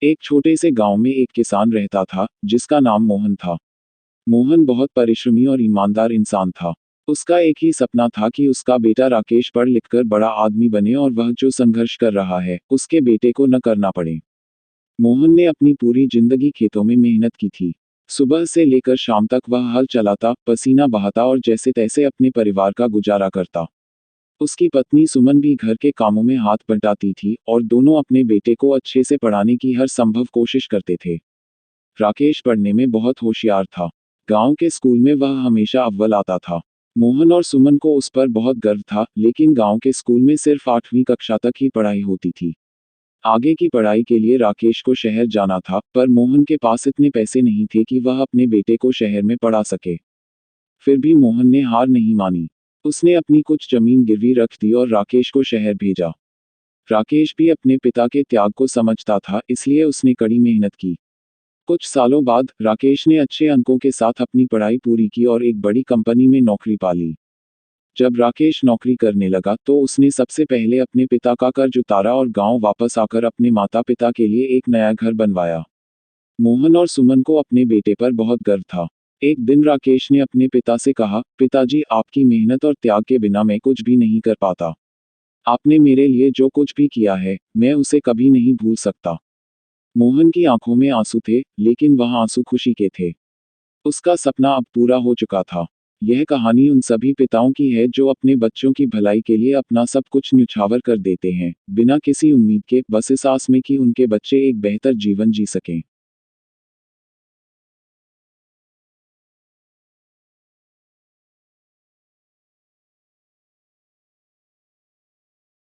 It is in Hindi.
एक छोटे से गांव में एक किसान रहता था जिसका नाम मोहन था। मोहन बहुत परिश्रमी और ईमानदार इंसान था। उसका एक ही सपना था कि उसका बेटा राकेश पढ़ लिखकर बड़ा आदमी बने और वह जो संघर्ष कर रहा है उसके बेटे को न करना पड़े। मोहन ने अपनी पूरी जिंदगी खेतों में मेहनत की थी। सुबह से लेकर शाम तक वह हल चलाता, पसीना बहाता और जैसे तैसे अपने परिवार का गुजारा करता। उसकी पत्नी सुमन भी घर के कामों में हाथ बंटाती थी और दोनों अपने बेटे को अच्छे से पढ़ाने की हर संभव कोशिश करते थे। राकेश पढ़ने में बहुत होशियार था। गांव के स्कूल में वह हमेशा अव्वल आता था। मोहन और सुमन को उस पर बहुत गर्व था, लेकिन गांव के स्कूल में सिर्फ 8वीं कक्षा तक ही पढ़ाई होती थी। आगे की पढ़ाई के लिए राकेश को शहर जाना था, पर मोहन के पास इतने पैसे नहीं थे कि वह अपने बेटे को शहर में पढ़ा सके। फिर भी मोहन ने हार नहीं मानी। उसने अपनी कुछ जमीन गिरवी रख दी और राकेश को शहर भेजा। राकेश भी अपने पिता के त्याग को समझता था, इसलिए उसने कड़ी मेहनत की। कुछ सालों बाद राकेश ने अच्छे अंकों के साथ अपनी पढ़ाई पूरी की और एक बड़ी कंपनी में नौकरी पा ली। जब राकेश नौकरी करने लगा तो उसने सबसे पहले अपने पिता का कर्ज उतारा और गांव वापस आकर अपने माता पिता के लिए एक नया घर बनवाया। मोहन और सुमन को अपने बेटे पर बहुत गर्व था। एक दिन राकेश ने अपने पिता से कहा, पिताजी, आपकी मेहनत और त्याग के बिना मैं कुछ भी नहीं कर पाता। आपने मेरे लिए जो कुछ भी किया है, मैं उसे कभी नहीं भूल सकता। मोहन की आंखों में आंसू थे, लेकिन वह आंसू खुशी के थे। उसका सपना अब पूरा हो चुका था। यह कहानी उन सभी पिताओं की है जो अपने बच्चों की भलाई के लिए अपना सब कुछ न्यौछावर कर देते हैं, बिना किसी उम्मीद के, बस इस आस में कि उनके बच्चे एक बेहतर जीवन जी सकें।